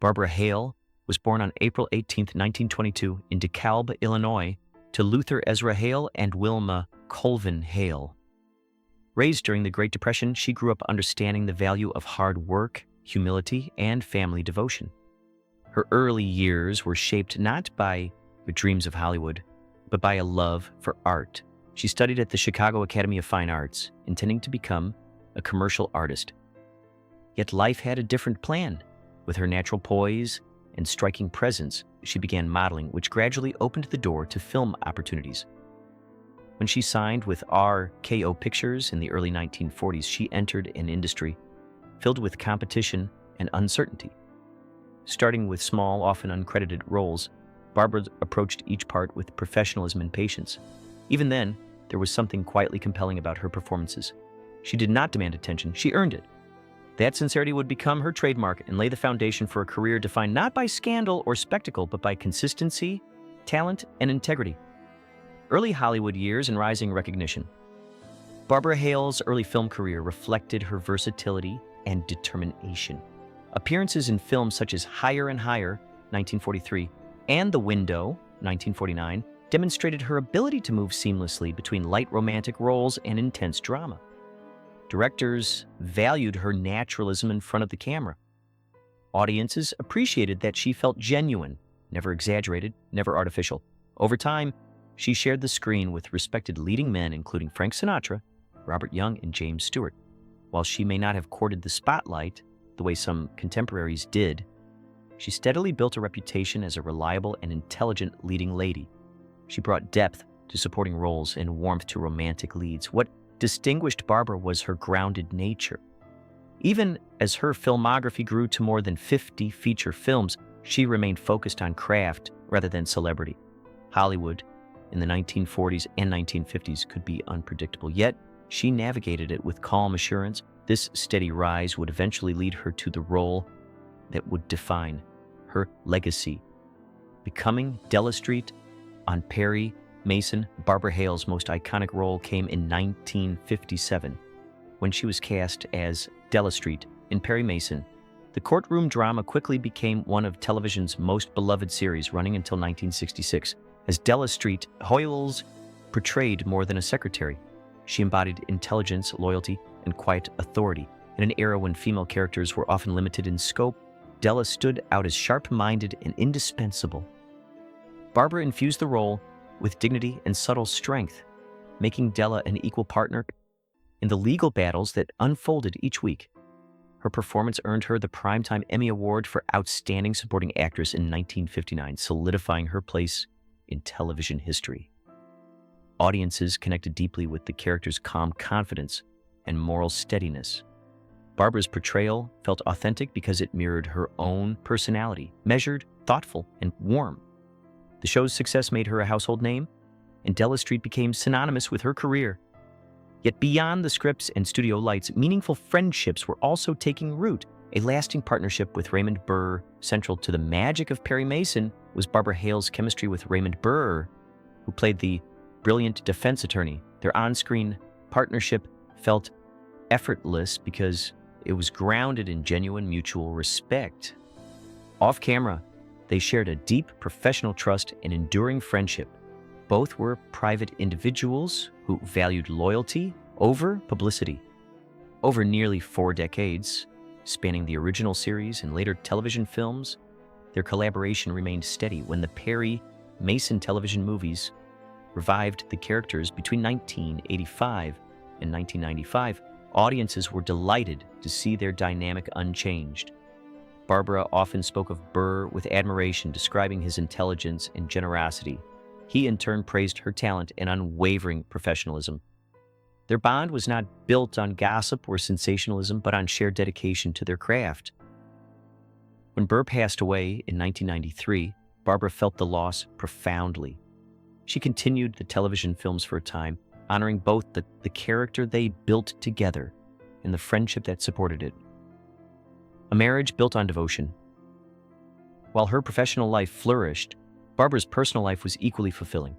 Barbara Hale was born on April 18, 1922, in DeKalb, Illinois, to Luther Ezra Hale and Wilma Colvin Hale. Raised during the Great Depression, she grew up understanding the value of hard work, humility, and family devotion. Her early years were shaped not by the dreams of Hollywood, but by a love for art. She studied at the Chicago Academy of Fine Arts, intending to become a commercial artist. Yet life had a different plan. With her natural poise and striking presence, she began modeling, which gradually opened the door to film opportunities. When she signed with RKO Pictures in the early 1940s, she entered an industry filled with competition and uncertainty. Starting with small, often uncredited roles, Barbara approached each part with professionalism and patience. Even then, there was something quietly compelling about her performances. She did not demand attention, she earned it. That sincerity would become her trademark and lay the foundation for a career defined not by scandal or spectacle, but by consistency, talent, and integrity. Early Hollywood years and rising recognition. Barbara Hale's early film career reflected her versatility and determination. Appearances in films such as Higher and Higher, 1943, and The Window, 1949, demonstrated her ability to move seamlessly between light romantic roles and intense drama. Directors valued her naturalism in front of the camera. Audiences appreciated that she felt genuine, never exaggerated, never artificial. Over time, she shared the screen with respected leading men including Frank Sinatra, Robert Young, and James Stewart. While she may not have courted the spotlight the way some contemporaries did, she steadily built a reputation as a reliable and intelligent leading lady. She brought depth to supporting roles and warmth to romantic leads. What distinguished Barbara was her grounded nature. Even as her filmography grew to more than 50 feature films, she remained focused on craft rather than celebrity. Hollywood in the 1940s and 1950s could be unpredictable, yet she navigated it with calm assurance. This steady rise would eventually lead her to the role that would define her legacy. Becoming Della Street on Perry Mason, Barbara Hale's most iconic role came in 1957, when she was cast as Della Street in Perry Mason. The courtroom drama quickly became one of television's most beloved series, running until 1966. As Della Street, Hales portrayed more than a secretary. She embodied intelligence, loyalty, and quiet authority. In an era when female characters were often limited in scope, Della stood out as sharp-minded and indispensable. Barbara infused the role with dignity and subtle strength, making Della an equal partner in the legal battles that unfolded each week. Her performance earned her the Primetime Emmy Award for Outstanding Supporting Actress in 1959, solidifying her place in television history. Audiences connected deeply with the character's calm confidence and moral steadiness. Barbara's portrayal felt authentic because it mirrored her own personality, measured, thoughtful, and warm. The show's success made her a household name, and Della Street became synonymous with her career. Yet beyond the scripts and studio lights, meaningful friendships were also taking root. A lasting partnership with Raymond Burr, central to the magic of Perry Mason, was Barbara Hale's chemistry with Raymond Burr, who played the brilliant defense attorney. Their on-screen partnership felt effortless because it was grounded in genuine mutual respect. Off-camera, they shared a deep professional trust and enduring friendship. Both were private individuals who valued loyalty over publicity. Over nearly 4 decades, spanning the original series and later television films, their collaboration remained steady. When the Perry Mason television movies revived the characters between 1985 and 1995, audiences were delighted to see their dynamic unchanged. Barbara often spoke of Burr with admiration, describing his intelligence and generosity. He in turn praised her talent and unwavering professionalism. Their bond was not built on gossip or sensationalism, but on shared dedication to their craft. When Burr passed away in 1993, Barbara felt the loss profoundly. She continued the television films for a time, honoring both the character they built together and the friendship that supported it. A marriage built on devotion. While her professional life flourished, Barbara's personal life was equally fulfilling.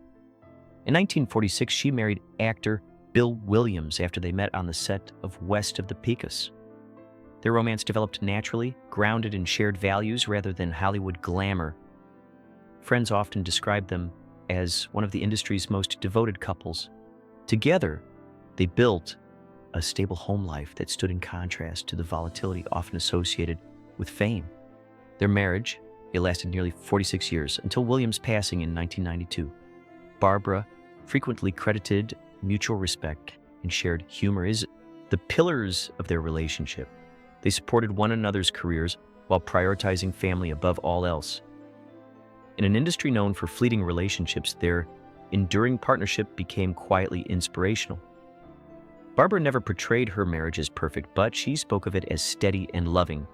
In 1946, she married actor Bill Williams after they met on the set of West of the Pecos. Their romance developed naturally, grounded in shared values rather than Hollywood glamour. Friends often describe them as one of the industry's most devoted couples. Together, they built a stable home life that stood in contrast to the volatility often associated with fame. Their marriage, it lasted nearly 46 years, until Williams' passing in 1992. Barbara frequently credited mutual respect and shared humor as the pillars of their relationship. They supported one another's careers while prioritizing family above all else. In an industry known for fleeting relationships, their enduring partnership became quietly inspirational. Barbara never portrayed her marriage as perfect, but she spoke of it as steady and loving.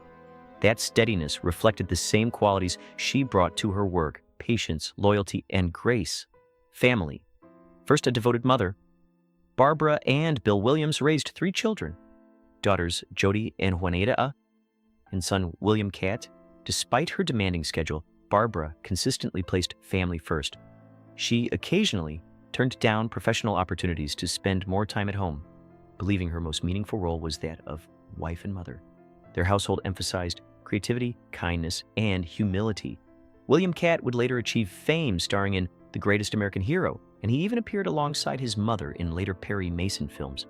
That steadiness reflected the same qualities she brought to her work: patience, loyalty, and grace. Family. First a devoted mother, Barbara and Bill Williams raised 3 children: daughters Jody and Juanita, and son William Catt. Despite her demanding schedule, Barbara consistently placed family first. She occasionally turned down professional opportunities to spend more time at home, believing her most meaningful role was that of wife and mother. Their household emphasized creativity, kindness, and humility. William Catt would later achieve fame starring in The Greatest American Hero, and he even appeared alongside his mother in later Perry Mason films.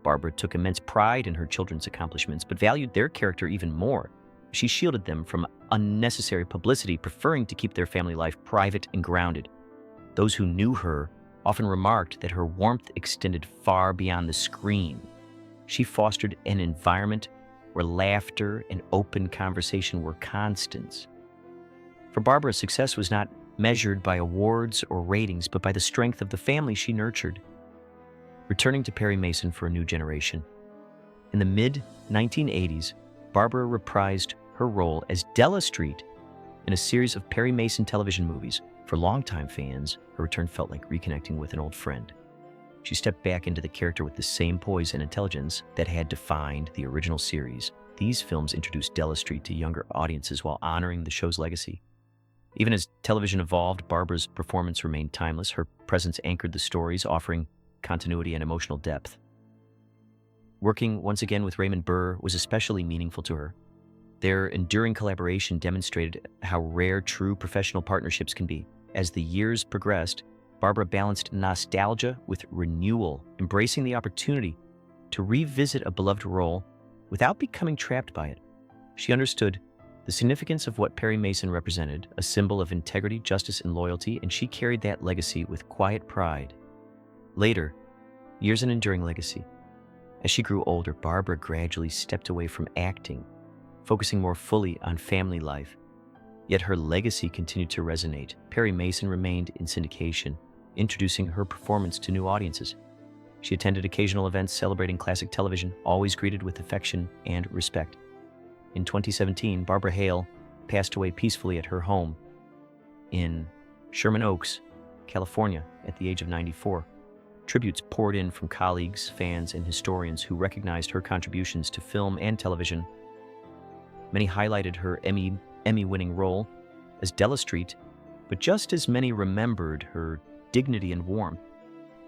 Barbara took immense pride in her children's accomplishments, but valued their character even more. She shielded them from unnecessary publicity, preferring to keep their family life private and grounded. Those who knew her often remarked that her warmth extended far beyond the screen. She fostered an environment where laughter and open conversation were constants. For Barbara, success was not measured by awards or ratings, but by the strength of the family she nurtured. Returning to Perry Mason for a new generation. In the mid-1980s, Barbara reprised her role as Della Street in a series of Perry Mason television movies. For longtime fans, her return felt like reconnecting with an old friend. She stepped back into the character with the same poise and intelligence that had defined the original series. These films introduced Della Street to younger audiences while honoring the show's legacy. Even as television evolved, Barbara's performance remained timeless. Her presence anchored the stories, offering continuity and emotional depth. Working once again with Raymond Burr was especially meaningful to her. Their enduring collaboration demonstrated how rare true professional partnerships can be. As the years progressed, Barbara balanced nostalgia with renewal, embracing the opportunity to revisit a beloved role without becoming trapped by it. She understood the significance of what Perry Mason represented, a symbol of integrity, justice, and loyalty, and she carried that legacy with quiet pride. Later, years an enduring legacy. As she grew older, Barbara gradually stepped away from acting, focusing more fully on family life. Yet her legacy continued to resonate. Perry Mason remained in syndication, introducing her performance to new audiences. She attended occasional events celebrating classic television, always greeted with affection and respect. In 2017, Barbara Hale passed away peacefully at her home in Sherman Oaks, California, at the age of 94. Tributes poured in from colleagues, fans, and historians who recognized her contributions to film and television. Many highlighted her Emmy-winning role as Della Street, but just as many remembered her dignity and warmth.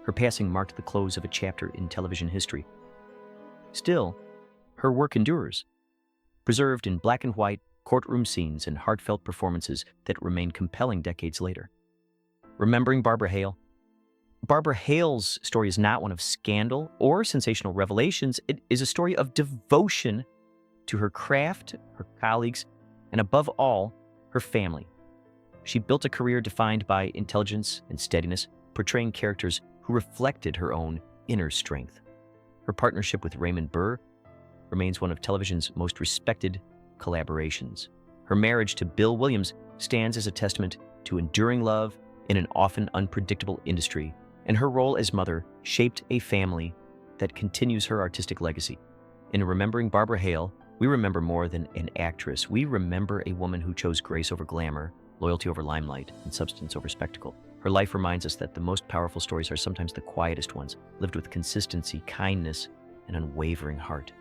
Her passing marked the close of a chapter in television history. Still, her work endures, preserved in black and white courtroom scenes and heartfelt performances that remain compelling decades later. Remembering Barbara Hale. Barbara Hale's story is not one of scandal or sensational revelations. It is a story of devotion to her craft, her colleagues, and above all, her family. She built a career defined by intelligence and steadiness, portraying characters who reflected her own inner strength. Her partnership with Raymond Burr remains one of television's most respected collaborations. Her marriage to Bill Williams stands as a testament to enduring love in an often unpredictable industry, and her role as mother shaped a family that continues her artistic legacy. In remembering Barbara Hale, we remember more than an actress. We remember a woman who chose grace over glamour, loyalty over limelight, and substance over spectacle. Her life reminds us that the most powerful stories are sometimes the quietest ones, lived with consistency, kindness, and unwavering heart.